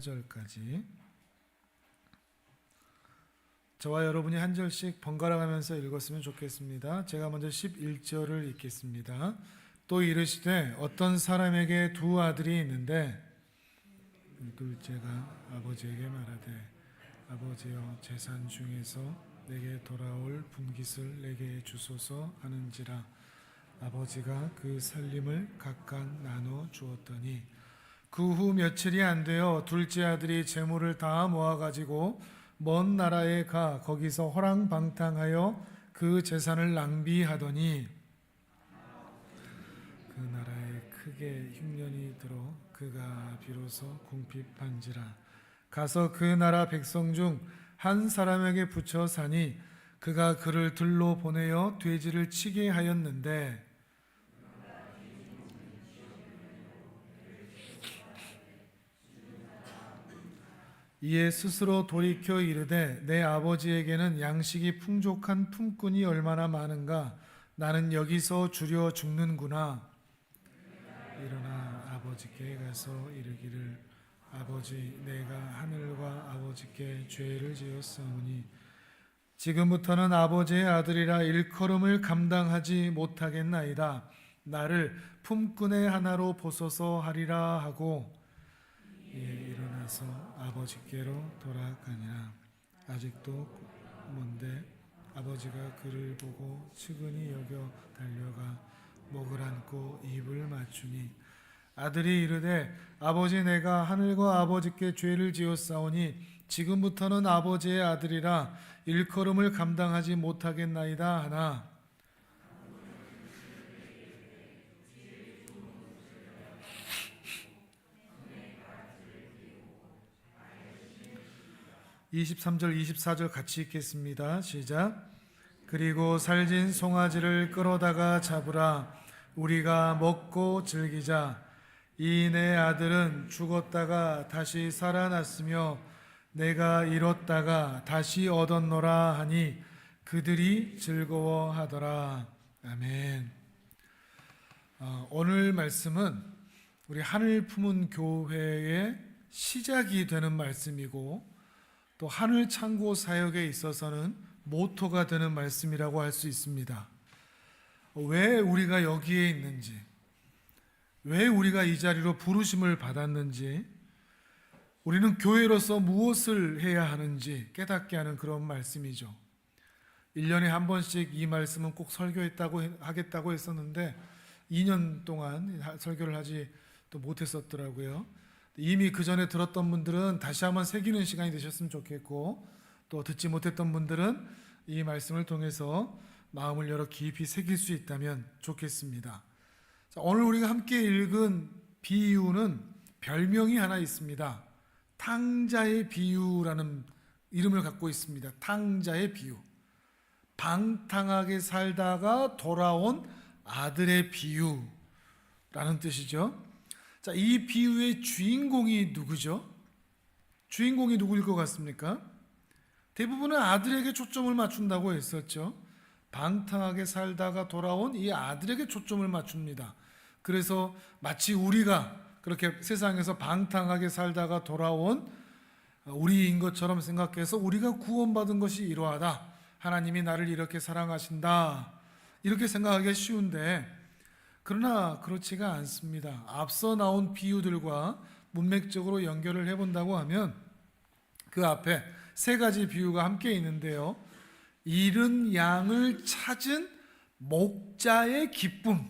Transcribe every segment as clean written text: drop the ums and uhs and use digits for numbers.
14절까지 저와 여러분이 한 절씩 번갈아 가면서 읽었으면 좋겠습니다. 제가 먼저 11절을 읽겠습니다. 또 이르시되 어떤 사람에게 두 아들이 있는데 둘째가 아버지에게 말하되 아버지여 재산 중에서 내게 돌아올 분깃을 내게 주소서 하는지라 아버지가 그 살림을 각각 나눠 주었더니 그 후 며칠이 안 되어 둘째 아들이 재물을 다 모아가지고 먼 나라에 가 거기서 허랑방탕하여 그 재산을 낭비하더니 그 나라에 크게 흉년이 들어 그가 비로소 궁핍한지라 가서 그 나라 백성 중 한 사람에게 붙여 사니 그가 그를 들로 보내어 돼지를 치게 하였는데 이에 스스로 돌이켜 이르되 내 아버지에게는 양식이 풍족한 품꾼이 얼마나 많은가 나는 여기서 주려 죽는구나. 일어나 아버지께 가서 이르기를 아버지 내가 하늘과 아버지께 죄를 지었사오니 지금부터는 아버지의 아들이라 일컬음을 감당하지 못하겠나이다. 나를 품꾼의 하나로 보소서 하리라 하고 일어나서 아버지께로 돌아가니라. 아직도 먼데 아버지가 그를 보고 측은히 여겨 달려가 목을 안고 입을 맞추니 아들이 이르되 아버지 내가 하늘과 아버지께 죄를 지었사오니 지금부터는 아버지의 아들이라 일컬음을 감당하지 못하겠나이다 하나 23절 24절 같이 읽겠습니다. 시작. 그리고 살진 송아지를 끌어다가 잡으라. 우리가 먹고 즐기자. 이 내 아들은 죽었다가 다시 살아났으며 내가 잃었다가 다시 얻었노라 하니 그들이 즐거워하더라. 아멘. 오늘 말씀은 우리 하늘 품은 교회의 시작이 되는 말씀이고 또 하늘 창고 사역에 있어서는 모토가 되는 말씀이라고 할 수 있습니다. 왜 우리가 여기에 있는지, 왜 우리가 이 자리로 부르심을 받았는지, 우리는 교회로서 무엇을 해야 하는지 깨닫게 하는 그런 말씀이죠. 1년에 한 번씩 이 말씀은 꼭 하겠다고 했었는데 2년 동안 설교를 하지 또 못했었더라고요. 이미 그 전에 들었던 분들은 다시 한번 새기는 시간이 되셨으면 좋겠고 또 듣지 못했던 분들은 이 말씀을 통해서 마음을 열어 깊이 새길 수 있다면 좋겠습니다. 자, 오늘 우리가 함께 읽은 비유는 별명이 하나 있습니다. 탕자의 비유라는 이름을 갖고 있습니다. 탕자의 비유. 방탕하게 살다가 돌아온 아들의 비유라는 뜻이죠. 자, 이 비유의 주인공이 누구죠? 주인공이 누구일 것 같습니까? 대부분은 아들에게 초점을 맞춘다고 했었죠. 방탕하게 살다가 돌아온 이 아들에게 초점을 맞춥니다. 그래서 마치 우리가 그렇게 세상에서 방탕하게 살다가 돌아온 우리인 것처럼 생각해서 우리가 구원받은 것이 이러하다. 하나님이 나를 이렇게 사랑하신다. 이렇게 생각하기가 쉬운데 그러나 그렇지가 않습니다. 앞서 나온 비유들과 문맥적으로 연결을 해본다고 하면 그 앞에 세 가지 비유가 함께 있는데요. 잃은 양을 찾은 목자의 기쁨을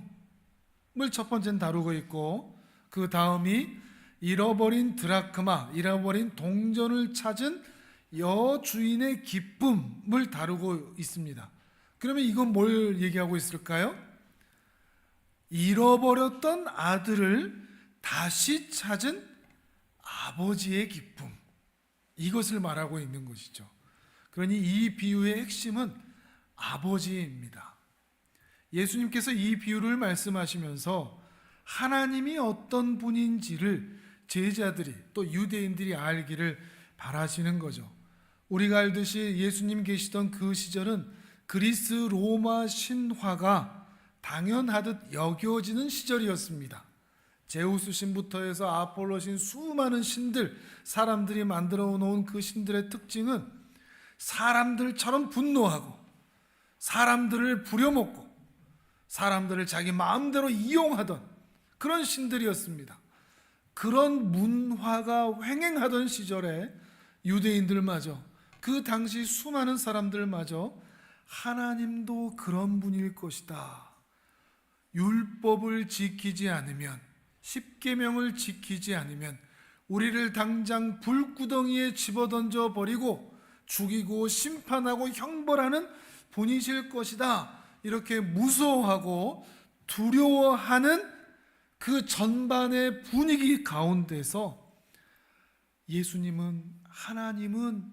첫 번째는 다루고 있고 그 다음이 잃어버린 드라크마, 잃어버린 동전을 찾은 여주인의 기쁨을 다루고 있습니다. 그러면 이건 뭘 얘기하고 있을까요? 잃어버렸던 아들을 다시 찾은 아버지의 기쁨, 이것을 말하고 있는 것이죠. 그러니 이 비유의 핵심은 아버지입니다. 예수님께서 이 비유를 말씀하시면서 하나님이 어떤 분인지를 제자들이 또 유대인들이 알기를 바라시는 거죠. 우리가 알듯이 예수님 계시던 그 시절은 그리스 로마 신화가 당연하듯 여겨지는 시절이었습니다. 제우스 신부터 해서 아폴로 신, 수많은 신들, 사람들이 만들어 놓은 그 신들의 특징은 사람들처럼 분노하고 사람들을 부려먹고 사람들을 자기 마음대로 이용하던 그런 신들이었습니다. 그런 문화가 횡행하던 시절에 유대인들마저, 그 당시 수많은 사람들마저 하나님도 그런 분일 것이다, 율법을 지키지 않으면, 십계명을 지키지 않으면 우리를 당장 불구덩이에 집어던져 버리고 죽이고 심판하고 형벌하는 분이실 것이다, 이렇게 무서워하고 두려워하는 그 전반의 분위기 가운데서 예수님은, 하나님은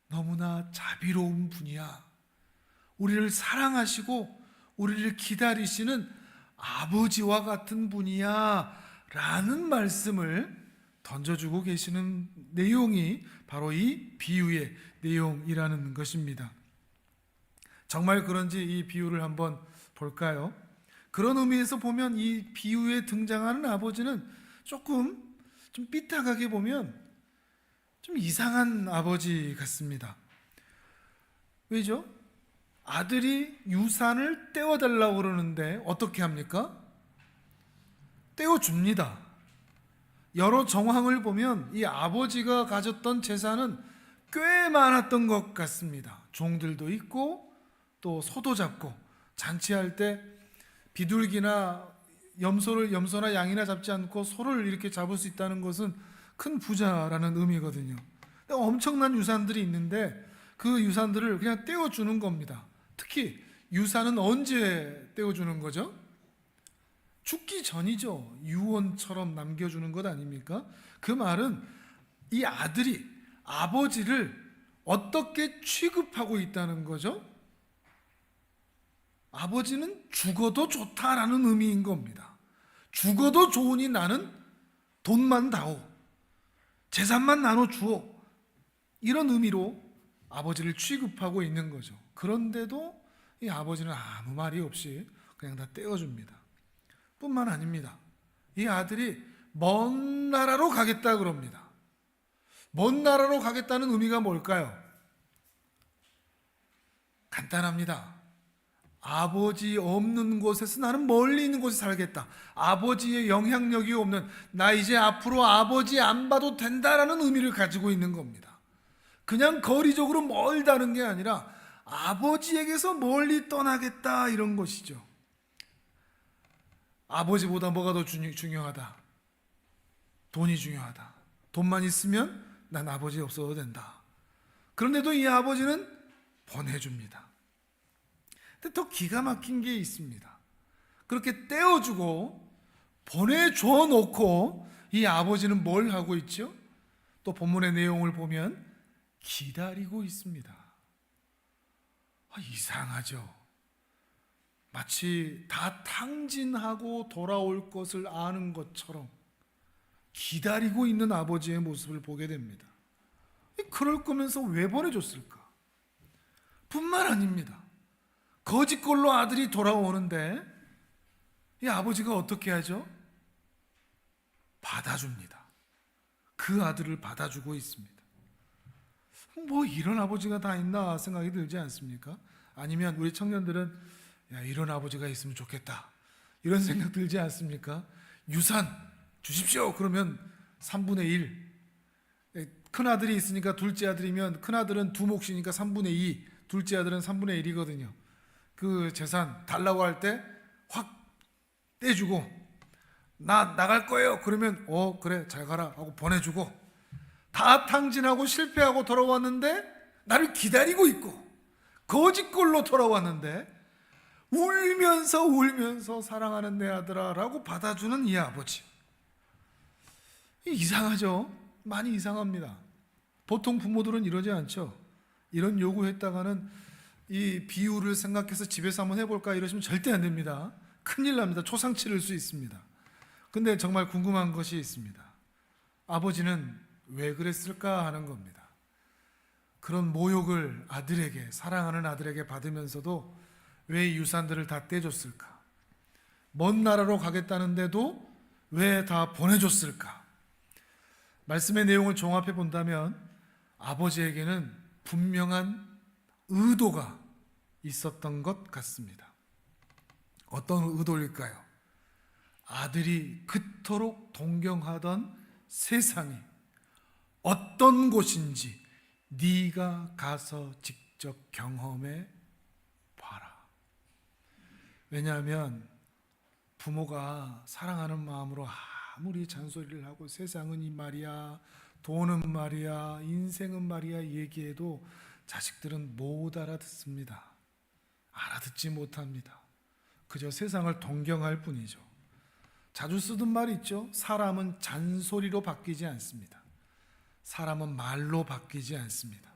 너무나 자비로운 분이야, 우리를 사랑하시고 우리를 기다리시는 아버지와 같은 분이야 라는 말씀을 던져주고 계시는 내용이 바로 이 비유의 내용이라는 것입니다. 정말 그런지 이 비유를 한번 볼까요? 그런 의미에서 보면 이 비유에 등장하는 아버지는 조금 좀 삐딱하게 보면 좀 이상한 아버지 같습니다. 왜죠? 아들이 유산을 떼어달라고 그러는데 어떻게 합니까? 떼어줍니다. 여러 정황을 보면 이 아버지가 가졌던 재산은 꽤 많았던 것 같습니다. 종들도 있고 또 소도 잡고, 잔치할 때 비둘기나 염소나 양이나 잡지 않고 소를 이렇게 잡을 수 있다는 것은 큰 부자라는 의미거든요. 엄청난 유산들이 있는데 그 유산들을 그냥 떼어주는 겁니다. 특히 유산은 언제 떼어주는 거죠? 죽기 전이죠. 유언처럼 남겨주는 것 아닙니까? 그 말은 이 아들이 아버지를 어떻게 취급하고 있다는 거죠? 아버지는 죽어도 좋다라는 의미인 겁니다. 죽어도 좋으니 나는 돈만 다오, 재산만 나눠주오, 이런 의미로 아버지를 취급하고 있는 거죠. 그런데도 이 아버지는 아무 말이 없이 그냥 다 떼어줍니다. 뿐만 아닙니다. 이 아들이 먼 나라로 가겠다 그럽니다. 먼 나라로 가겠다는 의미가 뭘까요? 간단합니다. 아버지 없는 곳에서 나는 멀리 있는 곳에 살겠다. 아버지의 영향력이 없는, 나 이제 앞으로 아버지 안 봐도 된다라는 의미를 가지고 있는 겁니다. 그냥 거리적으로 멀다는 게 아니라 아버지에게서 멀리 떠나겠다, 이런 것이죠. 아버지보다 뭐가 더 중요하다? 돈이 중요하다. 돈만 있으면 난 아버지 없어도 된다. 그런데도 이 아버지는 보내줍니다. 근데 더 기가 막힌 게 있습니다. 그렇게 떼어주고 보내줘 놓고 이 아버지는 뭘 하고 있죠? 또 본문의 내용을 보면 기다리고 있습니다. 이상하죠? 마치 다 탕진하고 돌아올 것을 아는 것처럼 기다리고 있는 아버지의 모습을 보게 됩니다. 그럴 거면서 왜 보내줬을까? 뿐만 아닙니다. 거짓골로 아들이 돌아오는데 이 아버지가 어떻게 하죠? 받아줍니다. 그 아들을 받아주고 있습니다. 뭐 이런 아버지가 다 있나 생각이 들지 않습니까? 아니면 우리 청년들은 야, 이런 아버지가 있으면 좋겠다, 이런 생각 들지 않습니까? 유산 주십시오 그러면 3분의 1, 큰아들이 있으니까 둘째 아들이면 큰아들은 두 몫이니까 3분의 2, 둘째 아들은 3분의 1이거든요. 그 재산 달라고 할 때 확 떼주고, 나 나갈 거예요 그러면 그래 잘 가라 하고 보내주고, 다 탕진하고 실패하고 돌아왔는데 나를 기다리고 있고 거짓골로 돌아왔는데 울면서 사랑하는 내 아들아 라고 받아주는 이 아버지, 이상하죠? 많이 이상합니다. 보통 부모들은 이러지 않죠. 이런 요구했다가는 이 비유를 생각해서 집에서 한번 해볼까 이러시면 절대 안 됩니다. 큰일 납니다. 초상 치를 수 있습니다. 근데 정말 궁금한 것이 있습니다. 아버지는 왜 그랬을까 하는 겁니다. 그런 모욕을 아들에게, 사랑하는 아들에게 받으면서도 왜 유산들을 다 떼줬을까? 먼 나라로 가겠다는데도 왜 다 보내줬을까? 말씀의 내용을 종합해 본다면 아버지에게는 분명한 의도가 있었던 것 같습니다. 어떤 의도일까요? 아들이 그토록 동경하던 세상이 어떤 곳인지 네가 가서 직접 경험해 봐라. 왜냐하면 부모가 사랑하는 마음으로 아무리 잔소리를 하고 세상은 이 말이야, 돈은 말이야, 인생은 말이야 얘기해도 자식들은 못 알아듣습니다. 알아듣지 못합니다. 그저 세상을 동경할 뿐이죠. 자주 쓰던 말 있죠. 사람은 잔소리로 바뀌지 않습니다. 사람은 말로 바뀌지 않습니다.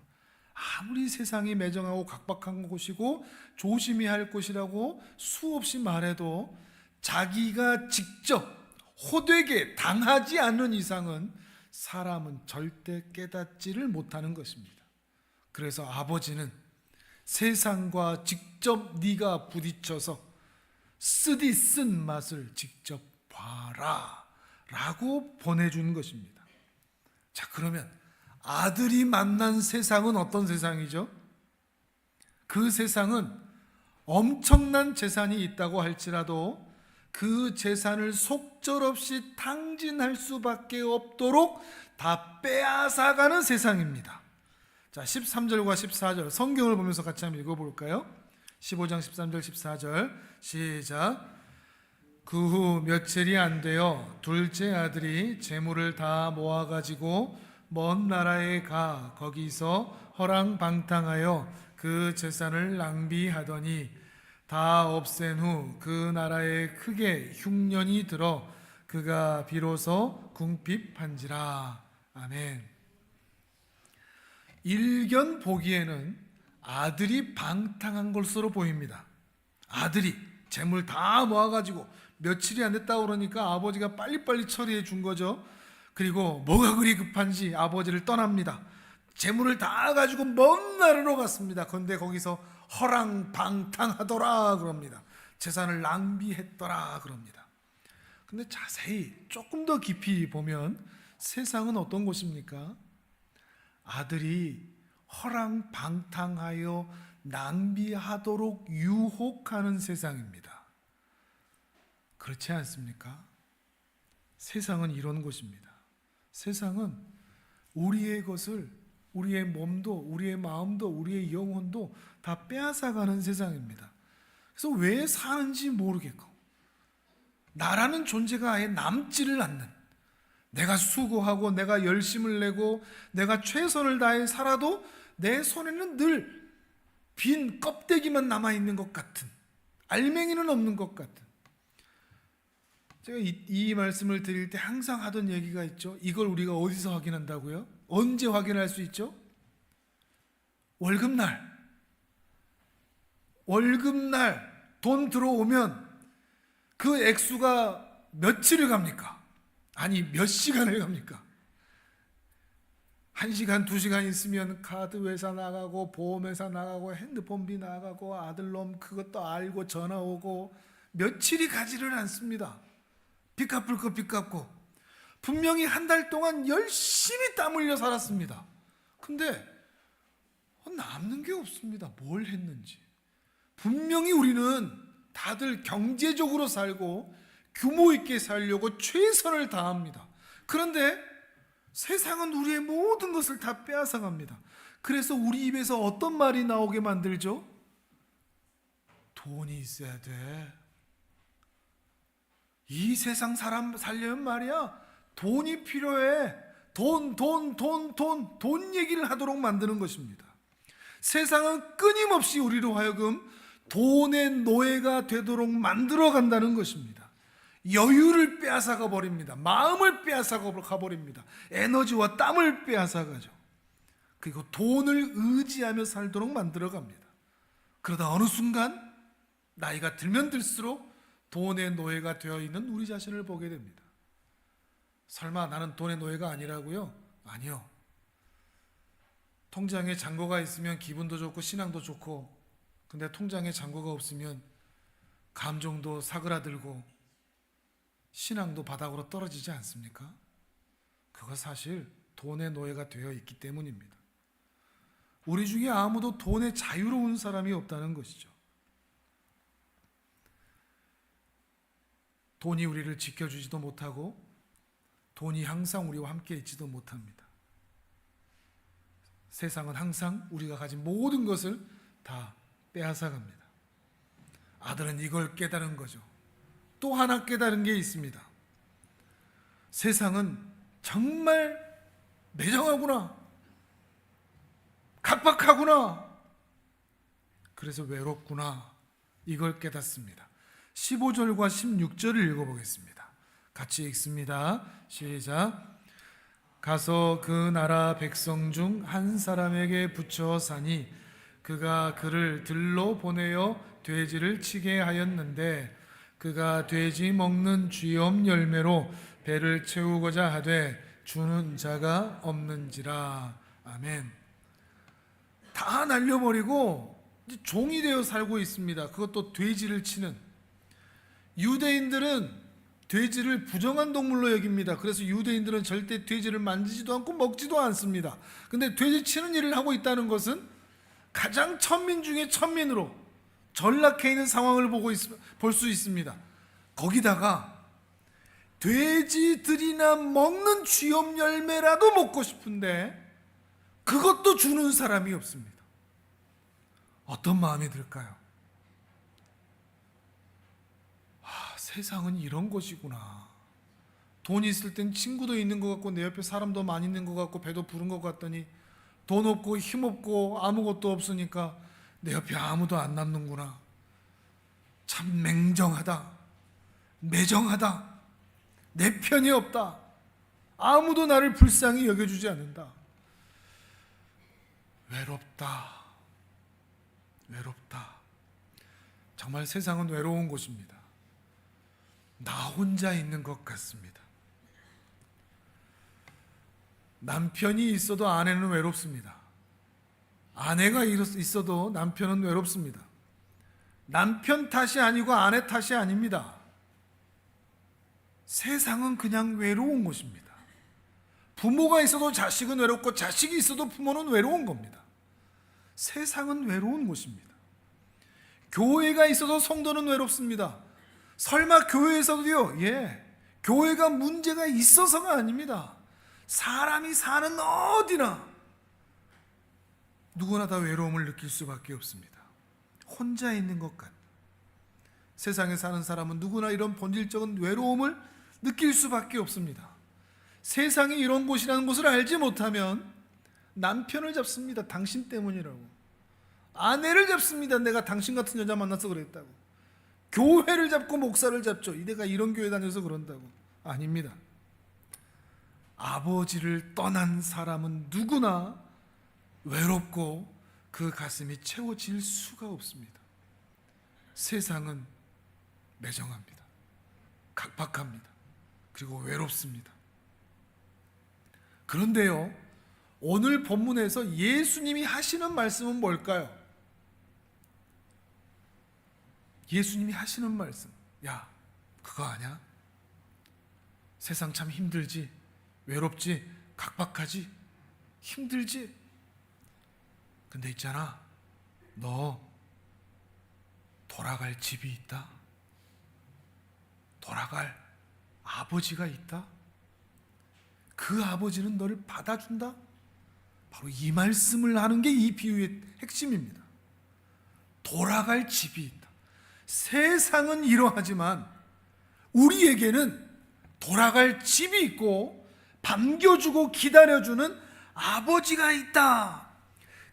아무리 세상이 매정하고 각박한 곳이고 조심해야 할 곳이라고 수없이 말해도 자기가 직접 호되게 당하지 않는 이상은 사람은 절대 깨닫지를 못하는 것입니다. 그래서 아버지는 세상과 직접 네가 부딪혀서 쓰디 쓴 맛을 직접 봐라 라고 보내준 것입니다. 자, 그러면 아들이 만난 세상은 어떤 세상이죠? 그 세상은 엄청난 재산이 있다고 할지라도 그 재산을 속절없이 탕진할 수밖에 없도록 다 빼앗아가는 세상입니다. 자, 13절과 14절 성경을 보면서 같이 한번 읽어볼까요? 15장 13절 14절 시작. 그 후 며칠이 안 되어 둘째 아들이 재물을 다 모아가지고 먼 나라에 가 거기서 허랑방탕하여 그 재산을 낭비하더니 다 없앤 후 그 나라에 크게 흉년이 들어 그가 비로소 궁핍한지라. 아멘. 일견 보기에는 아들이 방탕한 것으로 보입니다. 아들이 재물 다 모아가지고 며칠이 안 됐다 그러니까 아버지가 빨리빨리 처리해 준 거죠. 그리고 뭐가 그리 급한지 아버지를 떠납니다. 재물을 다 가지고 먼 나라로 갔습니다. 그런데 거기서 허랑방탕하더라 그럽니다. 재산을 낭비했더라 그럽니다. 근데 자세히 조금 더 깊이 보면 세상은 어떤 곳입니까? 아들이 허랑방탕하여 낭비하도록 유혹하는 세상입니다. 그렇지 않습니까? 세상은 이런 곳입니다. 세상은 우리의 것을, 우리의 몸도, 우리의 마음도, 우리의 영혼도 다 빼앗아가는 세상입니다. 그래서 왜 사는지 모르겠고 나라는 존재가 아예 남지를 않는, 내가 수고하고 내가 열심을 내고 내가 최선을 다해 살아도 내 손에는 늘 빈 껍데기만 남아있는 것 같은, 알맹이는 없는 것 같은. 제가 이 말씀을 드릴 때 항상 하던 얘기가 있죠. 이걸 우리가 어디서 확인한다고요? 언제 확인할 수 있죠? 월급날 돈 들어오면 그 액수가 며칠을 갑니까? 아니 몇 시간을 갑니까? 1시간, 2시간 있으면 카드 회사 나가고 보험회사 나가고 핸드폰비 나가고 아들놈 그것도 알고 전화 오고 며칠이 가지를 않습니다. 빚 갚을 거 빚 갚고 분명히 한 달 동안 열심히 땀 흘려 살았습니다. 근데 남는 게 없습니다. 뭘 했는지. 분명히 우리는 다들 경제적으로 살고 규모 있게 살려고 최선을 다합니다. 그런데 세상은 우리의 모든 것을 다 빼앗아갑니다. 그래서 우리 입에서 어떤 말이 나오게 만들죠? 돈이 있어야 돼. 이 세상 사람 살려면 말이야 돈이 필요해. 돈 얘기를 하도록 만드는 것입니다. 세상은 끊임없이 우리로 하여금 돈의 노예가 되도록 만들어 간다는 것입니다. 여유를 빼앗아가 버립니다. 마음을 빼앗아가 버립니다. 에너지와 땀을 빼앗아가죠. 그리고 돈을 의지하며 살도록 만들어 갑니다. 그러다 어느 순간 나이가 들면 들수록 돈의 노예가 되어 있는 우리 자신을 보게 됩니다. 설마 나는 돈의 노예가 아니라고요? 아니요. 통장에 잔고가 있으면 기분도 좋고 신앙도 좋고, 근데 통장에 잔고가 없으면 감정도 사그라들고 신앙도 바닥으로 떨어지지 않습니까? 그거 사실 돈의 노예가 되어 있기 때문입니다. 우리 중에 아무도 돈에 자유로운 사람이 없다는 것이죠. 돈이 우리를 지켜주지도 못하고 돈이 항상 우리와 함께 있지도 못합니다. 세상은 항상 우리가 가진 모든 것을 다 빼앗아갑니다. 아들은 이걸 깨달은 거죠. 또 하나 깨달은 게 있습니다. 세상은 정말 매정하구나, 각박하구나, 그래서 외롭구나, 이걸 깨닫습니다. 15절과 16절을 읽어보겠습니다. 같이 읽습니다. 시작. 가서 그 나라 백성 중 한 사람에게 붙여 사니 그가 그를 들로 보내어 돼지를 치게 하였는데 그가 돼지 먹는 쥐엄 열매로 배를 채우고자 하되 주는 자가 없는지라. 아멘. 다 날려버리고 종이 되어 살고 있습니다. 그것도 돼지를 치는. 유대인들은 돼지를 부정한 동물로 여깁니다. 그래서 유대인들은 절대 돼지를 만지지도 않고 먹지도 않습니다. 근데 돼지 치는 일을 하고 있다는 것은 가장 천민 중에 천민으로 전락해 있는 상황을 볼 수 있습니다. 거기다가 돼지들이나 먹는 쥐엄 열매라도 먹고 싶은데 그것도 주는 사람이 없습니다. 어떤 마음이 들까요? 세상은 이런 것이구나. 돈 있을 땐 친구도 있는 것 같고 내 옆에 사람도 많이 있는 것 같고 배도 부른 것 같더니 돈 없고 힘 없고 아무것도 없으니까 내 옆에 아무도 안 남는구나. 참 맹정하다, 매정하다, 내 편이 없다, 아무도 나를 불쌍히 여겨주지 않는다. 외롭다, 외롭다. 정말 세상은 외로운 곳입니다. 나 혼자 있는 것 같습니다. 남편이 있어도 아내는 외롭습니다. 아내가 있어도 남편은 외롭습니다. 남편 탓이 아니고 아내 탓이 아닙니다. 세상은 그냥 외로운 곳입니다. 부모가 있어도 자식은 외롭고 자식이 있어도 부모는 외로운 겁니다. 세상은 외로운 곳입니다. 교회가 있어도 성도는 외롭습니다. 설마 교회에서도요? 교회가 문제가 있어서가 아닙니다. 사람이 사는 어디나 누구나 다 외로움을 느낄 수밖에 없습니다. 혼자 있는 것 같아. 세상에 사는 사람은 누구나 이런 본질적인 외로움을 느낄 수밖에 없습니다. 세상이 이런 곳이라는 것을 알지 못하면 남편을 잡습니다. 당신 때문이라고. 아내를 잡습니다. 내가 당신 같은 여자 만나서 그랬다고. 교회를 잡고 목사를 잡죠. 내가 이런 교회 다녀서 그런다고. 아닙니다. 아버지를 떠난 사람은 누구나 외롭고 그 가슴이 채워질 수가 없습니다. 세상은 매정합니다. 각박합니다. 그리고 외롭습니다. 그런데요, 오늘 본문에서 예수님이 하시는 말씀은 뭘까요? 예수님이 하시는 말씀, 야, 그거 아냐? 세상 참 힘들지, 외롭지, 각박하지, 힘들지. 근데 있잖아, 너 돌아갈 집이 있다. 돌아갈 아버지가 있다. 그 아버지는 너를 받아준다. 바로 이 말씀을 하는 게 이 비유의 핵심입니다. 돌아갈 집이 있다. 세상은 이러하지만 우리에게는 돌아갈 집이 있고 반겨주고 기다려주는 아버지가 있다.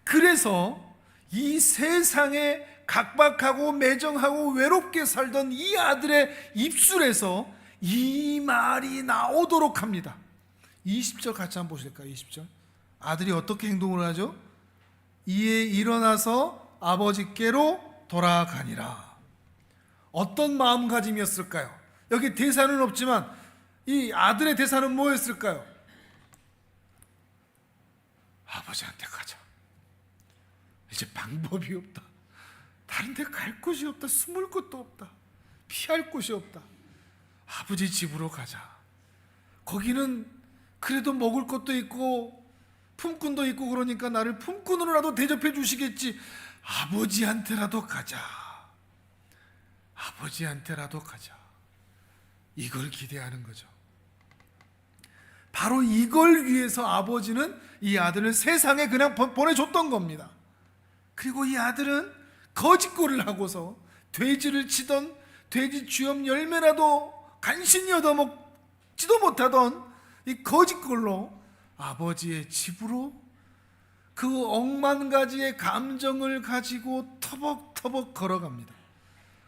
그래서 이 세상에 각박하고 매정하고 외롭게 살던 이 아들의 입술에서 이 말이 나오도록 합니다. 20절 같이 한번 보실까요? 20절. 아들이 어떻게 행동을 하죠? 이에 일어나서 아버지께로 돌아가니라. 어떤 마음가짐이었을까요? 여기 대사는 없지만 이 아들의 대사는 뭐였을까요? 아버지한테 가자. 이제 방법이 없다. 다른 데 갈 곳이 없다. 숨을 곳도 없다. 피할 곳이 없다. 아버지 집으로 가자. 거기는 그래도 먹을 것도 있고 품꾼도 있고 그러니까 나를 품꾼으로라도 대접해 주시겠지. 아버지한테라도 가자. 아버지한테라도 가자. 이걸 기대하는 거죠. 바로 이걸 위해서 아버지는 이 아들을 세상에 그냥 보내줬던 겁니다. 그리고 이 아들은 거짓골을 하고서 돼지를 치던 돼지 쥐염 열매라도 간신히 얻어먹지도 못하던 이 거짓골로 아버지의 집으로 그 억만 가지의 감정을 가지고 터벅터벅 걸어갑니다.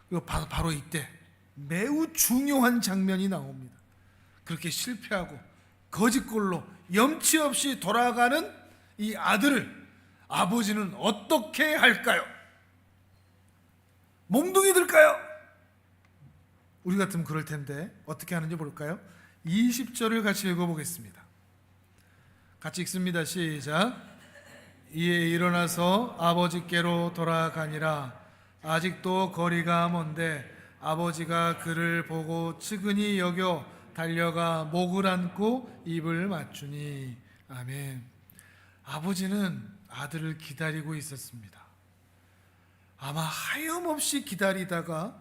그리고 바로 이때 매우 중요한 장면이 나옵니다. 그렇게 실패하고 거짓골로 염치 없이 돌아가는 이 아들을 아버지는 어떻게 할까요? 몽둥이 들까요? 우리 같으면 그럴 텐데 어떻게 하는지 볼까요? 20절을 같이 읽어보겠습니다. 같이 읽습니다. 시작. 이에 일어나서 아버지께로 돌아가니라. 아직도 거리가 먼데 아버지가 그를 보고 측은히 여겨 달려가 목을 안고 입을 맞추니. 아멘. 아버지는 아들을 기다리고 있었습니다. 아마 하염없이 기다리다가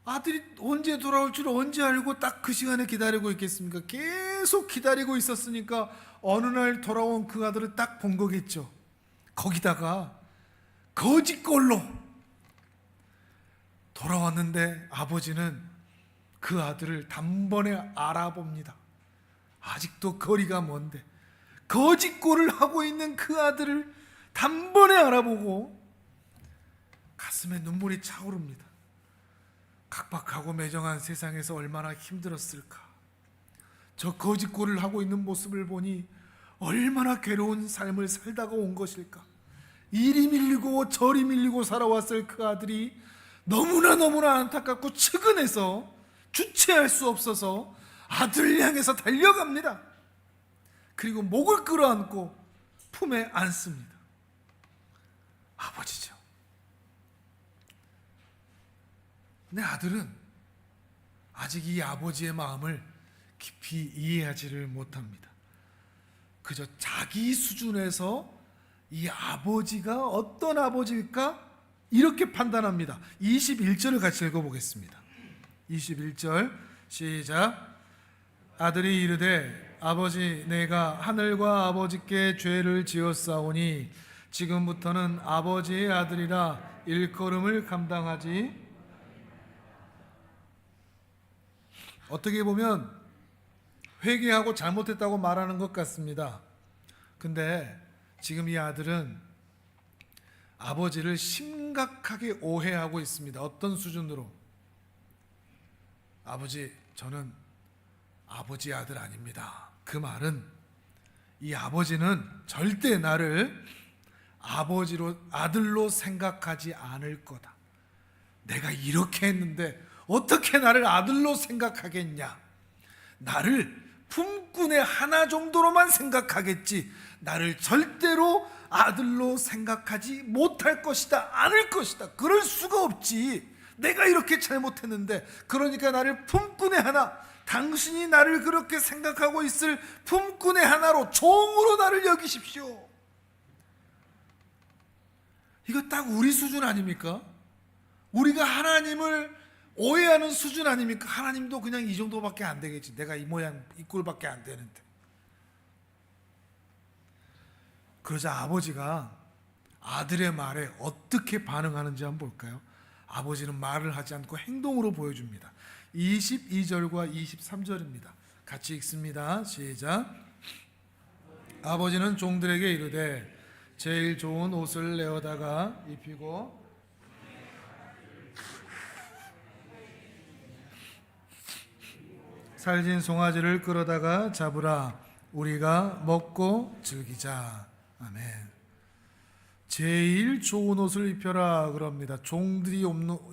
아들이 언제 돌아올 줄 언제 알고 딱 그 시간에 기다리고 있겠습니까? 계속 기다리고 있었으니까 어느 날 돌아온 그 아들을 딱 본 거겠죠. 거기다가 거짓골로 돌아왔는데 아버지는 그 아들을 단번에 알아봅니다. 아직도 거리가 먼데 거짓골을 하고 있는 그 아들을 단번에 알아보고 가슴에 눈물이 차오릅니다. 각박하고 매정한 세상에서 얼마나 힘들었을까. 저 거짓골을 하고 있는 모습을 보니 얼마나 괴로운 삶을 살다가 온 것일까. 이리 밀리고 저리 밀리고 살아왔을 그 아들이 너무나 안타깝고 측은해서 주체할 수 없어서 아들을 향해서 달려갑니다. 그리고 목을 끌어안고 품에 안습니다. 아버지죠. 내 아들은 아직 이 아버지의 마음을 깊이 이해하지를 못합니다. 그저 자기 수준에서 이 아버지가 어떤 아버지일까 이렇게 판단합니다. 21절을 같이 읽어보겠습니다. 21절 시작. 아들이 이르되 아버지 내가 하늘과 아버지께 죄를 지었사오니 지금부터는 아버지의 아들이라 일컬음을 감당하지. 어떻게 보면 회개하고 잘못했다고 말하는 것 같습니다. 근데 지금 이 아들은 아버지를 심각하게 오해하고 있습니다. 어떤 수준으로? 아버지, 저는 아버지 아들 아닙니다. 그 말은 이 아버지는 절대 나를 아들로 생각하지 않을 거다. 내가 이렇게 했는데 어떻게 나를 아들로 생각하겠냐? 나를 품꾼의 하나 정도로만 생각하겠지 나를 절대로 아들로 생각하지 못할 것이다. 않을 것이다. 그럴 수가 없지. 내가 이렇게 잘못했는데 그러니까 나를 품꾼의 하나, 당신이 나를 그렇게 생각하고 있을 품꾼의 하나로, 종으로 나를 여기십시오. 이거 딱 우리 수준 아닙니까? 우리가 하나님을 오해하는 수준 아닙니까? 하나님도 그냥 이 정도밖에 안 되겠지. 내가 이 모양 이 꼴밖에 안 되는데. 그러자 아버지가 아들의 말에 어떻게 반응하는지 한번 볼까요? 아버지는 말을 하지 않고 행동으로 보여줍니다. 22절과 23절입니다. 같이 읽습니다. 시작. 아버지는 종들에게 이르되 제일 좋은 옷을 내어다가 입히고 살진 송아지를 끌어다가 잡으라. 우리가 먹고 즐기자. 아멘. 제일 좋은 옷을 입혀라 그럽니다. 종들이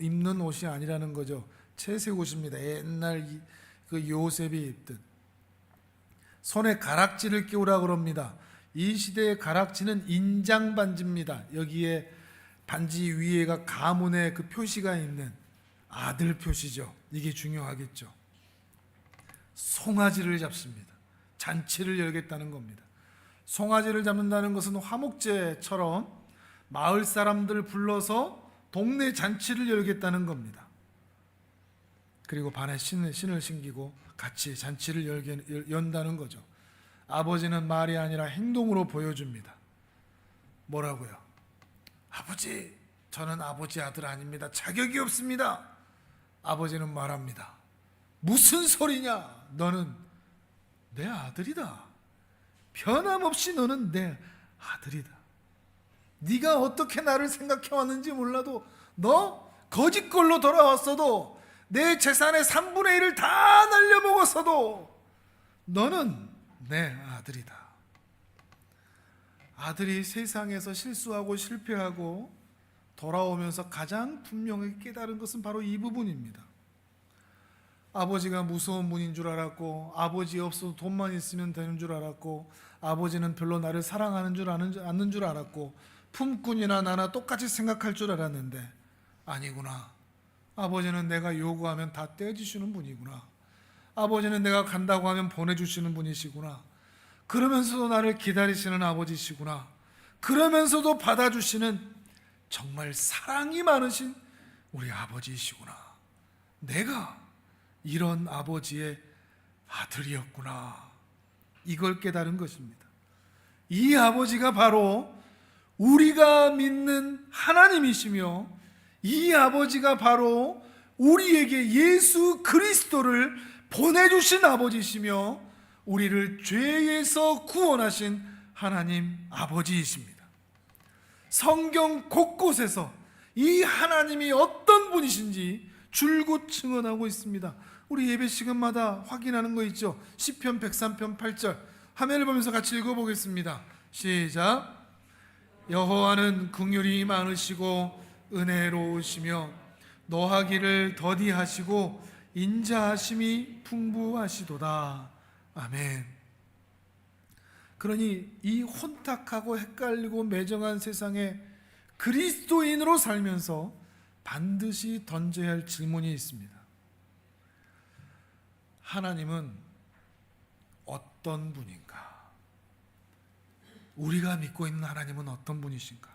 입는 옷이 아니라는 거죠. 채색 옷입니다. 옛날 그 요셉이 입던. 손에 가락지를 끼우라 그럽니다. 이 시대의 가락지는 인장 반지입니다. 여기에 반지 위에가 가문의 그 표시가 있는 아들 표시죠. 이게 중요하겠죠. 송아지를 잡습니다. 잔치를 열겠다는 겁니다. 송아지를 잡는다는 것은 화목제처럼 마을 사람들 불러서 동네 잔치를 열겠다는 겁니다. 그리고 반에 신을 신기고 같이 잔치를 연다는 거죠. 아버지는 말이 아니라 행동으로 보여줍니다. 뭐라고요? 아버지, 저는 아버지 아들 아닙니다. 자격이 없습니다. 아버지는 말합니다. 무슨 소리냐? 너는 내 아들이다. 변함없이 너는 내 아들이다. 네가 어떻게 나를 생각해 왔는지 몰라도 너 거짓골로 돌아왔어도 내 재산의 3분의 1을 다 날려먹었어도 너는 내 아들이다. 아들이 세상에서 실수하고 실패하고 돌아오면서 가장 분명하게 깨달은 것은 바로 이 부분입니다. 아버지가 무서운 분인 줄 알았고, 아버지 없어도 돈만 있으면 되는 줄 알았고, 아버지는 별로 나를 사랑하는 줄 않는 줄 알았고, 품꾼이나 나나 똑같이 생각할 줄 알았는데 아니구나. 아버지는 내가 요구하면 다 떼어주시는 분이구나. 아버지는 내가 간다고 하면 보내주시는 분이시구나. 그러면서도 나를 기다리시는 아버지시구나. 그러면서도 받아주시는 정말 사랑이 많으신 우리 아버지이시구나. 내가 이런 아버지의 아들이었구나. 이걸 깨달은 것입니다. 이 아버지가 바로 우리가 믿는 하나님이시며, 이 아버지가 바로 우리에게 예수 그리스도를 보내주신 아버지시며, 우리를 죄에서 구원하신 하나님 아버지이십니다. 성경 곳곳에서 이 하나님이 어떤 분이신지 줄곧 증언하고 있습니다. 우리 예배 시간마다 확인하는 거 있죠. 시편 103편 8절 화면을 보면서 같이 읽어보겠습니다. 시작. 여호와는 긍휼이 많으시고 은혜로우시며 노하기를 더디하시고 인자하심이 풍부하시도다. 아멘. 그러니 이 혼탁하고 헷갈리고 매정한 세상에 그리스도인으로 살면서 반드시 던져야 할 질문이 있습니다. 하나님은 어떤 분인가? 우리가 믿고 있는 하나님은 어떤 분이신가?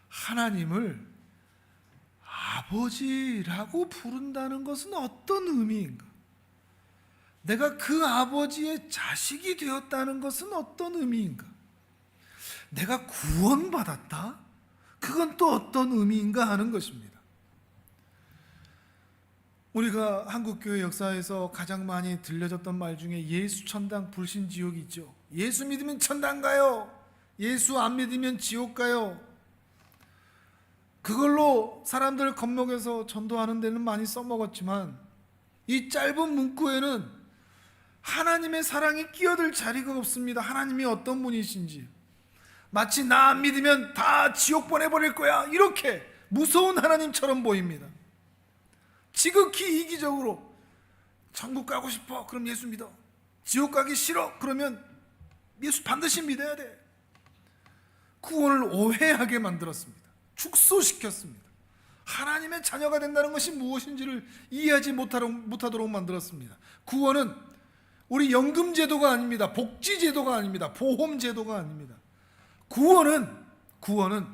하나님을 아버지라고 부른다는 것은 어떤 의미인가? 내가 그 아버지의 자식이 되었다는 것은 어떤 의미인가? 내가 구원받았다? 그건 또 어떤 의미인가 하는 것입니다. 우리가 한국교회 역사에서 가장 많이 들려졌던 말 중에 예수 천당 불신 지옥이 있죠. 예수 믿으면 천당 가요. 예수 안 믿으면 지옥 가요. 그걸로 사람들을 겁먹여서 전도하는 데는 많이 써먹었지만, 이 짧은 문구에는 하나님의 사랑이 끼어들 자리가 없습니다. 하나님이 어떤 분이신지, 마치 나 안 믿으면 다 지옥 보내버릴 거야, 이렇게 무서운 하나님처럼 보입니다. 지극히 이기적으로 천국 가고 싶어? 그럼 예수 믿어. 지옥 가기 싫어? 그러면 예수 반드시 믿어야 돼. 구원을 오해하게 만들었습니다. 축소시켰습니다. 하나님의 자녀가 된다는 것이 무엇인지를 이해하지 못하도록 만들었습니다. 구원은 우리 연금제도가 아닙니다. 복지제도가 아닙니다. 보험제도가 아닙니다. 구원은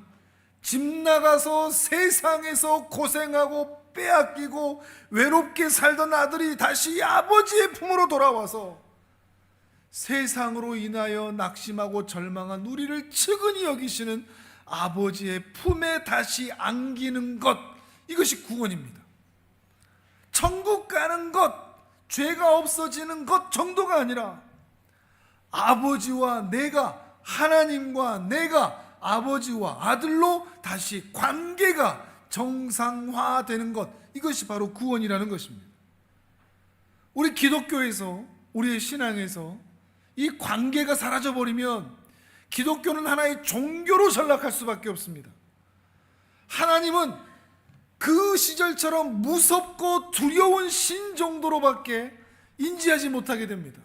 집 나가서 세상에서 고생하고 빼앗기고 외롭게 살던 아들이 다시 아버지의 품으로 돌아와서 세상으로 인하여 낙심하고 절망한 우리를 측은히 여기시는 아버지의 품에 다시 안기는 것, 이것이 구원입니다. 천국 가는 것, 죄가 없어지는 것 정도가 아니라 아버지와 내가, 하나님과 내가 아버지와 아들로 다시 관계가 정상화되는 것, 이것이 바로 구원이라는 것입니다. 우리 기독교에서, 우리의 신앙에서 이 관계가 사라져버리면 기독교는 하나의 종교로 전락할 수밖에 없습니다. 하나님은 그 시절처럼 무섭고 두려운 신 정도로밖에 인지하지 못하게 됩니다.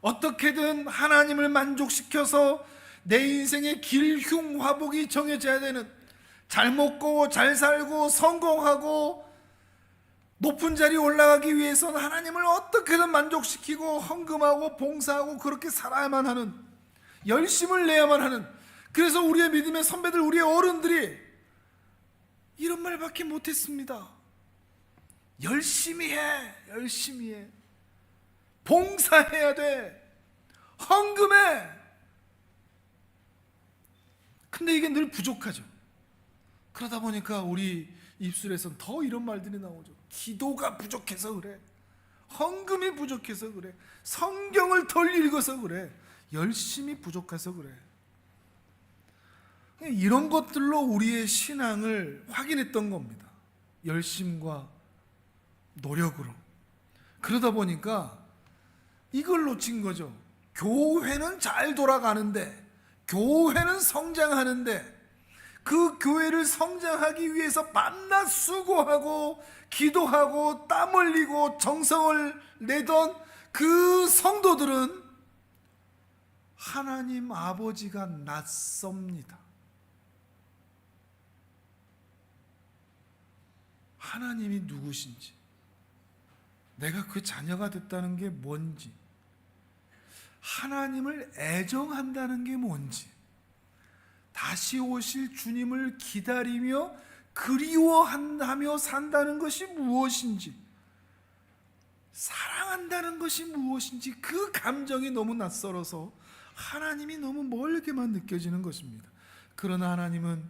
어떻게든 하나님을 만족시켜서 내 인생의 길흉화복이 정해져야 되는, 잘 먹고 잘 살고 성공하고 높은 자리에 올라가기 위해서는 하나님을 어떻게든 만족시키고 헌금하고 봉사하고 그렇게 살아야만 하는, 열심을 내야만 하는, 그래서 우리의 믿음의 선배들, 우리의 어른들이 이런 말밖에 못했습니다. 열심히 해, 열심히 해, 봉사해야 돼, 헌금해. 근데 이게 늘 부족하죠. 그러다 보니까 우리 입술에선 더 이런 말들이 나오죠. 기도가 부족해서 그래, 헌금이 부족해서 그래, 성경을 덜 읽어서 그래, 열심히 부족해서 그래. 이런 것들로 우리의 신앙을 확인했던 겁니다. 열심과 노력으로. 그러다 보니까 이걸 놓친 거죠. 교회는 잘 돌아가는데, 교회는 성장하는데, 그 교회를 성장하기 위해서 밤낮 수고하고 기도하고 땀 흘리고 정성을 내던 그 성도들은 하나님 아버지가 낯섭니다. 하나님이 누구신지, 내가 그 자녀가 됐다는 게 뭔지, 하나님을 애정한다는 게 뭔지, 다시 오실 주님을 기다리며 그리워하며 산다는 것이 무엇인지, 사랑한다는 것이 무엇인지, 그 감정이 너무 낯설어서 하나님이 너무 멀게만 느껴지는 것입니다. 그러나 하나님은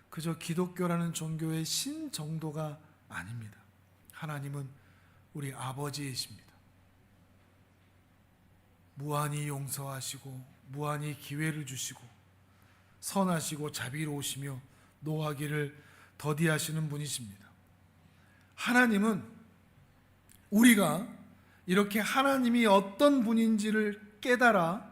그저 기독교라는 종교의 신정도가 아닙니다. 하나님은 우리 아버지이십니다. 무한히 용서하시고 무한히 기회를 주시고 선하시고 자비로우시며 노하기를 더디하시는 분이십니다. 하나님은 우리가 이렇게 하나님이 어떤 분인지를 깨달아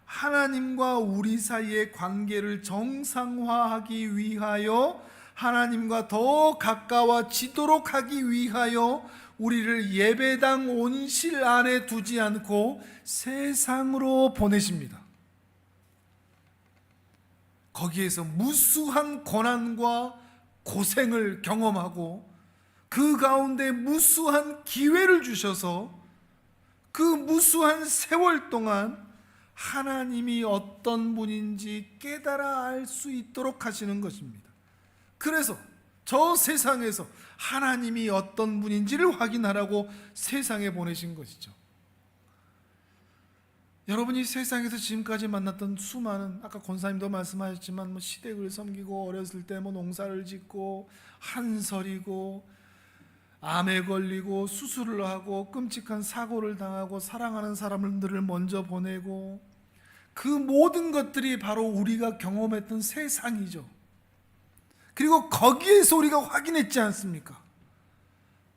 하나님과 우리 사이의 관계를 정상화하기 위하여, 하나님과 더 가까워지도록 하기 위하여 우리를 예배당 온실 안에 두지 않고 세상으로 보내십니다. 거기에서 무수한 고난과 고생을 경험하고 그 가운데 무수한 기회를 주셔서 그 무수한 세월 동안 하나님이 어떤 분인지 깨달아 알 수 있도록 하시는 것입니다. 그래서 저 세상에서 하나님이 어떤 분인지를 확인하라고 세상에 보내신 것이죠. 여러분이 세상에서 지금까지 만났던 수많은, 아까 권사님도 말씀하셨지만 시댁을 섬기고 어렸을 때 농사를 짓고 한설이고 암에 걸리고 수술을 하고 끔찍한 사고를 당하고 사랑하는 사람들을 먼저 보내고, 그 모든 것들이 바로 우리가 경험했던 세상이죠. 그리고 거기에서 우리가 확인했지 않습니까?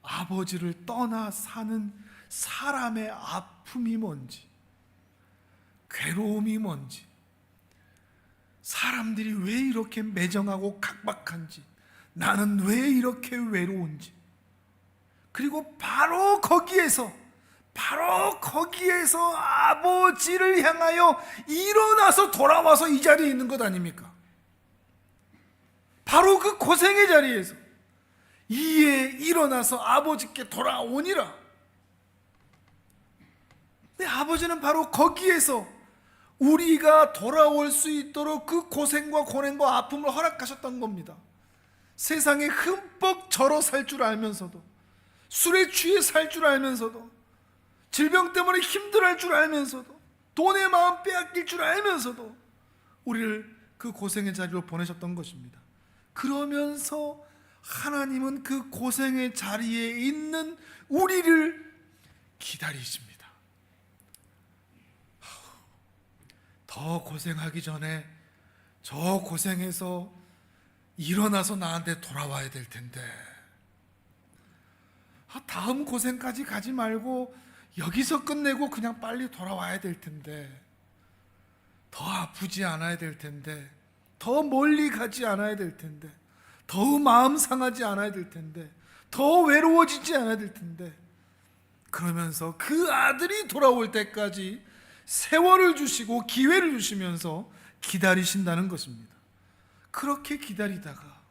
아버지를 떠나 사는 사람의 아픔이 뭔지, 괴로움이 뭔지, 사람들이 왜 이렇게 매정하고 각박한지, 나는 왜 이렇게 외로운지, 그리고 바로 거기에서 아버지를 향하여 일어나서 돌아와서 이 자리에 있는 것 아닙니까? 바로 그 고생의 자리에서 이에 일어나서 아버지께 돌아오니라. 내 아버지는 바로 거기에서 우리가 돌아올 수 있도록 그 고생과 고난과 아픔을 허락하셨던 겁니다. 세상에 흠뻑 절어 살 줄 알면서도, 술에 취해 살 줄 알면서도, 질병 때문에 힘들어할 줄 알면서도, 돈의 마음 빼앗길 줄 알면서도 우리를 그 고생의 자리로 보내셨던 것입니다. 그러면서 하나님은 그 고생의 자리에 있는 우리를 기다리십니다. 더 고생하기 전에 저 고생해서 일어나서 나한테 돌아와야 될 텐데, 다음 고생까지 가지 말고 여기서 끝내고 그냥 빨리 돌아와야 될 텐데, 더 아프지 않아야 될 텐데, 더 멀리 가지 않아야 될 텐데, 더 마음 상하지 않아야 될 텐데, 더 외로워지지 않아야 될 텐데, 그러면서 그 아들이 돌아올 때까지 세월을 주시고 기회를 주시면서 기다리신다는 것입니다. 그렇게 기다리다가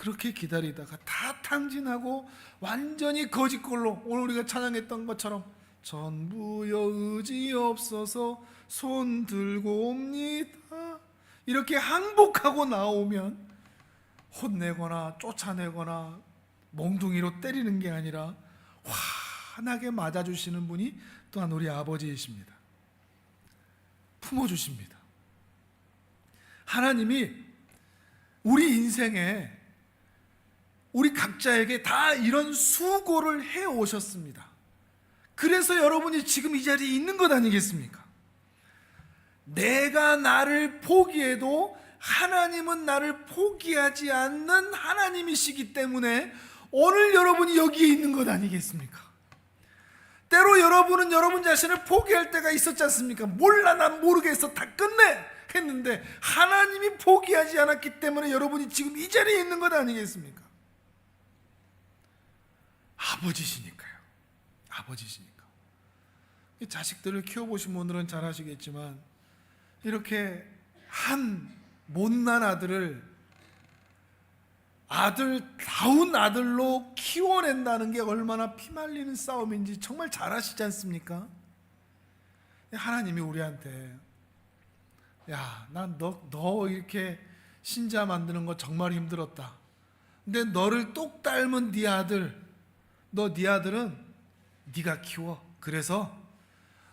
그렇게 기다리다가 다 탕진하고 완전히 거짓골로, 오늘 우리가 찬양했던 것처럼 전부여 의지 없어서 손 들고 옵니다, 이렇게 항복하고 나오면 혼내거나 쫓아내거나 몽둥이로 때리는 게 아니라 환하게 맞아주시는 분이 또한 우리 아버지이십니다. 품어주십니다. 하나님이 우리 인생에 우리 각자에게 다 이런 수고를 해 오셨습니다. 그래서 여러분이 지금 이 자리에 있는 것 아니겠습니까? 내가 나를 포기해도 하나님은 나를 포기하지 않는 하나님이시기 때문에 오늘 여러분이 여기에 있는 것 아니겠습니까? 때로 여러분은 여러분 자신을 포기할 때가 있었지 않습니까? 몰라, 난 모르겠어, 다 끝내 했는데 하나님이 포기하지 않았기 때문에 여러분이 지금 이 자리에 있는 것 아니겠습니까? 아버지시니까요. 아버지시니까. 자식들을 키워보신 분들은 잘 아시겠지만 이렇게 한 못난 아들을 아들다운 아들로 키워낸다는 게 얼마나 피말리는 싸움인지 정말 잘 아시지 않습니까? 하나님이 우리한테 야, 난 너 이렇게 신자 만드는 거 정말 힘들었다. 근데 너를 똑 닮은 네 아들은 네가 키워. 그래서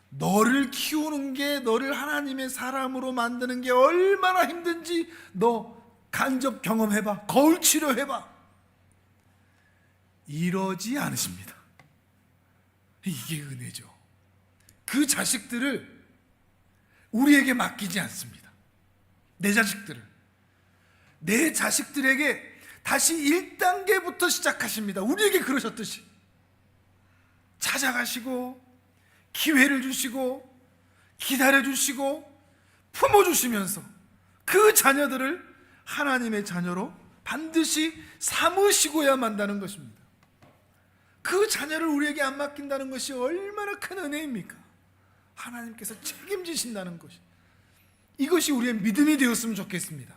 너를 키우는 게, 너를 하나님의 사람으로 만드는 게 얼마나 힘든지 너 간접 경험해봐. 거울 치료해봐. 이러지 않으십니다. 이게 은혜죠. 그 자식들을 우리에게 맡기지 않습니다. 내 자식들에게 다시 1단계부터 시작하십니다. 우리에게 그러셨듯이 찾아가시고 기회를 주시고 기다려주시고 품어주시면서 그 자녀들을 하나님의 자녀로 반드시 삼으시고야 만다는 것입니다. 그 자녀를 우리에게 안 맡긴다는 것이 얼마나 큰 은혜입니까? 하나님께서 책임지신다는 것이, 이것이 우리의 믿음이 되었으면 좋겠습니다.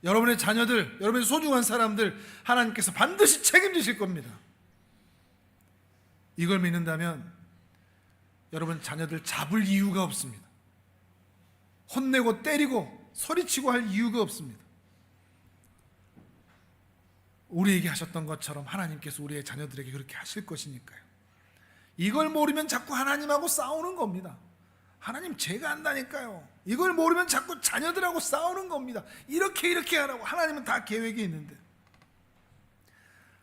여러분의 자녀들, 여러분의 소중한 사람들 하나님께서 반드시 책임지실 겁니다. 이걸 믿는다면 여러분 자녀들 잡을 이유가 없습니다. 혼내고 때리고 소리치고 할 이유가 없습니다. 우리에게 하셨던 것처럼 하나님께서 우리의 자녀들에게 그렇게 하실 것이니까요. 이걸 모르면 자꾸 하나님하고 싸우는 겁니다. 하나님 제가 안다니까요. 이걸 모르면 자꾸 자녀들하고 싸우는 겁니다. 이렇게 하라고. 하나님은 다 계획이 있는데,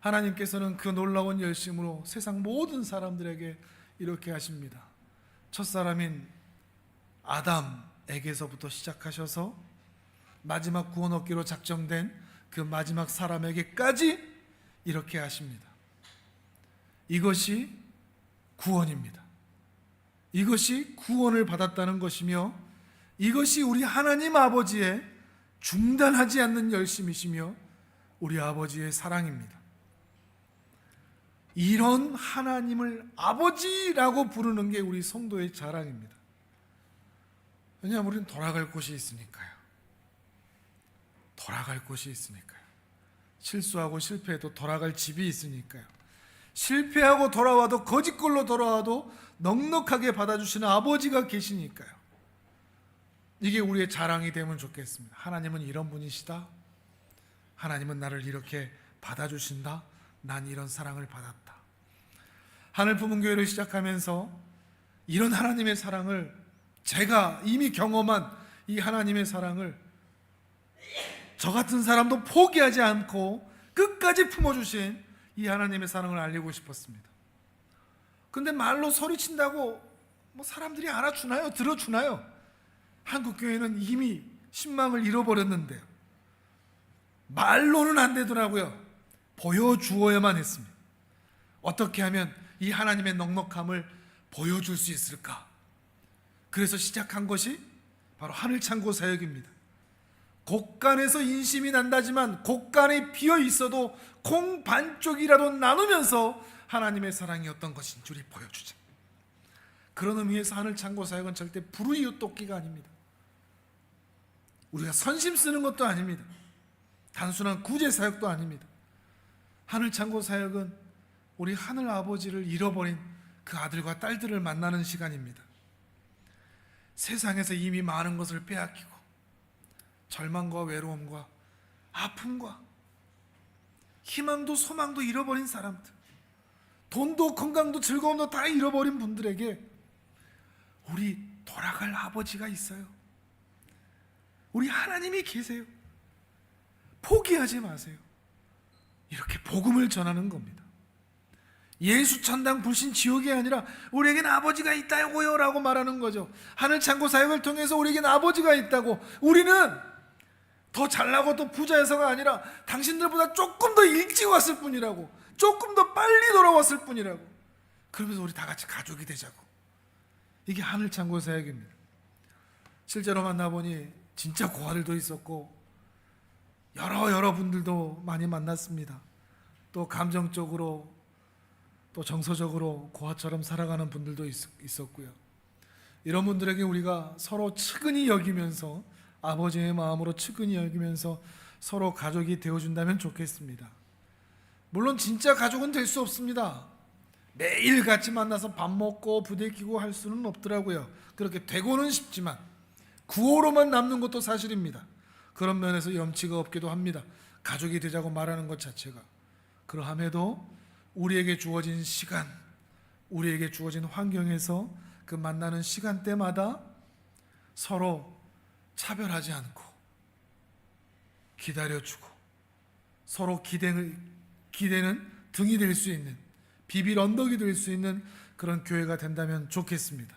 하나님께서는 그 놀라운 열심으로 세상 모든 사람들에게 이렇게 하십니다. 첫사람인 아담에게서부터 시작하셔서 마지막 구원 얻기로 작정된 그 마지막 사람에게까지 이렇게 하십니다. 이것이 구원입니다. 이것이 구원을 받았다는 것이며, 이것이 우리 하나님 아버지의 중단하지 않는 열심이시며 우리 아버지의 사랑입니다. 이런 하나님을 아버지라고 부르는 게 우리 성도의 자랑입니다. 왜냐하면 우리는 돌아갈 곳이 있으니까요. 돌아갈 곳이 있으니까요. 실수하고 실패해도 돌아갈 집이 있으니까요. 실패하고 돌아와도, 거짓골로 돌아와도 넉넉하게 받아주시는 아버지가 계시니까요. 이게 우리의 자랑이 되면 좋겠습니다. 하나님은 이런 분이시다. 하나님은 나를 이렇게 받아주신다. 난 이런 사랑을 받았다. 하늘 품은 교회를 시작하면서 이런 하나님의 사랑을, 제가 이미 경험한 이 하나님의 사랑을 저 같은 사람도 포기하지 않고 끝까지 품어주신 이 하나님의 사랑을 알리고 싶었습니다. 근데 말로 소리친다고 뭐 사람들이 알아주나요? 들어주나요? 한국교회는 이미 신망을 잃어버렸는데요. 말로는 안 되더라고요. 보여주어야만 했습니다. 어떻게 하면 이 하나님의 넉넉함을 보여줄 수 있을까? 그래서 시작한 것이 바로 하늘창고 사역입니다. 곳간에서 인심이 난다지만 곳간에 비어 있어도 콩 반쪽이라도 나누면서 하나님의 사랑이 어떤 것인 줄을 보여주자. 그런 의미에서 하늘창고 사역은 절대 불우이웃 돕기가 아닙니다. 우리가 선심 쓰는 것도 아닙니다. 단순한 구제 사역도 아닙니다. 하늘 창고 사역은 우리 하늘 아버지를 잃어버린 그 아들과 딸들을 만나는 시간입니다. 세상에서 이미 많은 것을 빼앗기고 절망과 외로움과 아픔과 희망도 소망도 잃어버린 사람들, 돈도 건강도 즐거움도 다 잃어버린 분들에게 우리 돌아갈 아버지가 있어요. 우리 하나님이 계세요. 포기하지 마세요. 이렇게 복음을 전하는 겁니다. 예수 천당 불신 지옥이 아니라 우리에겐 아버지가 있다고요 라고 말하는 거죠. 하늘 창고 사역을 통해서 우리에겐 아버지가 있다고, 우리는 더 잘나고 더 부자여서가 아니라 당신들보다 조금 더 일찍 왔을 뿐이라고, 조금 더 빨리 돌아왔을 뿐이라고. 그러면서 우리 다 같이 가족이 되자고. 이게 하늘 창고 사역입니다. 실제로 만나보니 진짜 고아들도 있었고 여러 분들도 많이 만났습니다. 또 감정적으로 또 정서적으로 고아처럼 살아가는 분들도 있었고요. 이런 분들에게 우리가 서로 측은히 여기면서, 아버지의 마음으로 측은히 여기면서 서로 가족이 되어준다면 좋겠습니다. 물론 진짜 가족은 될 수 없습니다. 매일 같이 만나서 밥 먹고 부대끼고 할 수는 없더라고요. 그렇게 되고는 싶지만 구호로만 남는 것도 사실입니다. 그런 면에서 염치가 없기도 합니다. 가족이 되자고 말하는 것 자체가. 그러함에도 우리에게 주어진 시간, 우리에게 주어진 환경에서 그 만나는 시간대마다 서로 차별하지 않고 기다려주고 서로 기대는 등이 될 수 있는, 비빌 언덕이 될 수 있는 그런 교회가 된다면 좋겠습니다.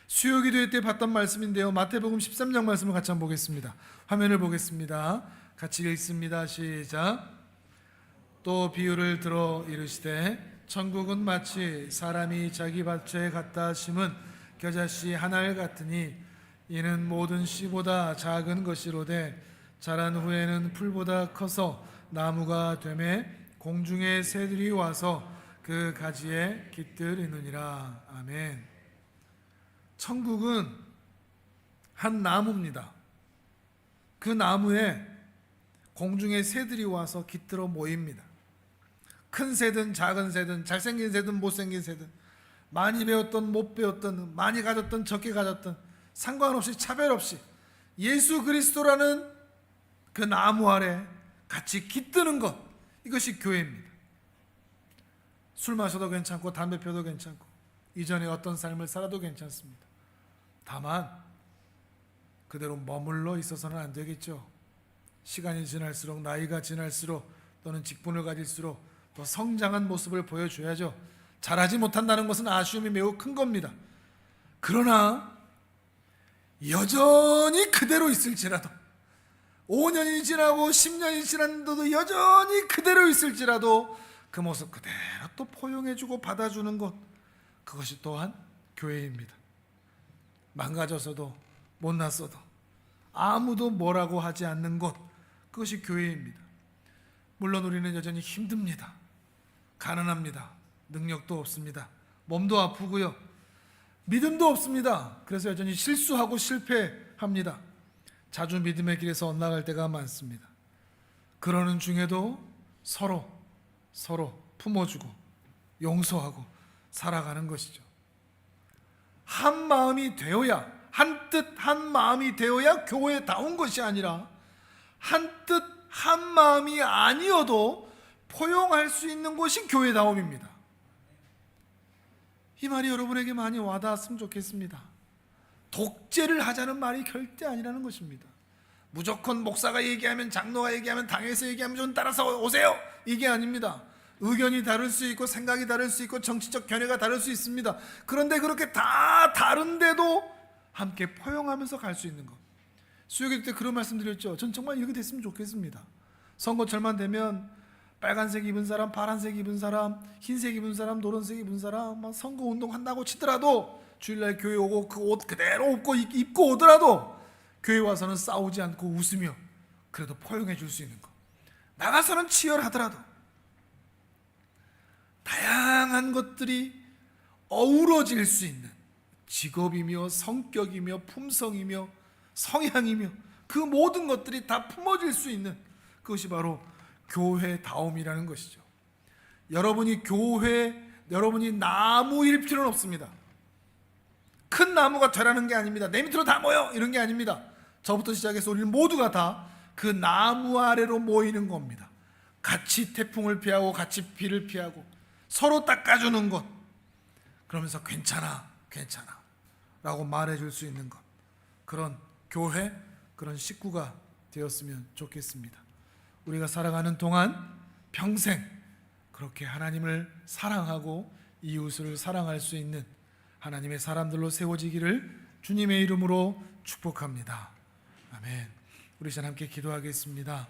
수요기도회 때 봤던 말씀인데요, 마태복음 13장 말씀을 같이 한번 보겠습니다. 화면을 보겠습니다. 같이 읽습니다. 시작. 또 비유를 들어 이르시되 천국은 마치 사람이 자기 밭에 갖다 심은 겨자씨 하나를 같으니 이는 모든 씨보다 작은 것이로되 자란 후에는 풀보다 커서 나무가 되매 공중의 새들이 와서 그 가지에 깃들이느니라. 아멘. 천국은 한 나무입니다. 그 나무에 공중의 새들이 와서 깃들어 모입니다. 큰 새든 작은 새든 잘생긴 새든 못생긴 새든 많이 배웠든 못 배웠든 많이 가졌든 적게 가졌든 상관없이 차별 없이 예수 그리스도라는 그 나무 아래 같이 깃드는 것, 이것이 교회입니다. 술 마셔도 괜찮고 담배 피워도 괜찮고 이전에 어떤 삶을 살아도 괜찮습니다. 다만 그대로 머물러 있어서는 안 되겠죠. 시간이 지날수록, 나이가 지날수록, 또는 직분을 가질수록 더 성장한 모습을 보여줘야죠. 잘하지 못한다는 것은 아쉬움이 매우 큰 겁니다. 그러나 여전히 그대로 있을지라도, 5년이 지나고 10년이 지났는데도 여전히 그대로 있을지라도 그 모습 그대로 또 포용해주고 받아주는 것, 그것이 또한 교회입니다. 망가져서도 못났어도 아무도 뭐라고 하지 않는 것, 그것이 교회입니다. 물론 우리는 여전히 힘듭니다. 가난합니다. 능력도 없습니다. 몸도 아프고요. 믿음도 없습니다. 그래서 여전히 실수하고 실패합니다. 자주 믿음의 길에서 엇나갈 때가 많습니다. 그러는 중에도 서로 품어주고 용서하고 살아가는 것이죠. 한 마음이 되어야, 한 뜻 한 마음이 되어야 교회다운 것이 아니라 한 뜻 한 마음이 아니어도 포용할 수 있는 것이 교회다움입니다. 이 말이 여러분에게 많이 와닿았으면 좋겠습니다. 독재를 하자는 말이 절대 아니라는 것입니다. 무조건 목사가 얘기하면, 장로가 얘기하면, 당에서 얘기하면 좀 따라서 오세요, 이게 아닙니다. 의견이 다를 수 있고 생각이 다를 수 있고 정치적 견해가 다를 수 있습니다. 그런데 그렇게 다 다른데도 함께 포용하면서 갈 수 있는 것. 수요기도 때 그런 말씀 드렸죠. 전 정말 이렇게 됐으면 좋겠습니다. 선거철만 되면 빨간색 입은 사람, 파란색 입은 사람, 흰색 입은 사람, 노란색 입은 사람 막 선거운동 한다고 치더라도 주일날 교회 오고 그 옷 그대로 입고 오더라도 교회 와서는 싸우지 않고 웃으며 그래도 포용해 줄 수 있는 것. 나가서는 치열하더라도 다양한 것들이 어우러질 수 있는 직업이며 성격이며 품성이며 성향이며 그 모든 것들이 다 품어질 수 있는 그것이 바로 교회다움이라는 것이죠. 여러분이 나무일 필요는 없습니다. 큰 나무가 되라는 게 아닙니다. 내 밑으로 다 모여 이런 게 아닙니다. 저부터 시작해서 우리는 모두가 다 그 나무 아래로 모이는 겁니다. 같이 태풍을 피하고 같이 비를 피하고 서로 닦아주는 것, 그러면서 괜찮아 라고 말해줄 수 있는 것, 그런 교회, 그런 식구가 되었으면 좋겠습니다. 우리가 살아가는 동안 평생 그렇게 하나님을 사랑하고 이웃을 사랑할 수 있는 하나님의 사람들로 세워지기를 주님의 이름으로 축복합니다. 아멘. 우리 시간 함께 기도하겠습니다.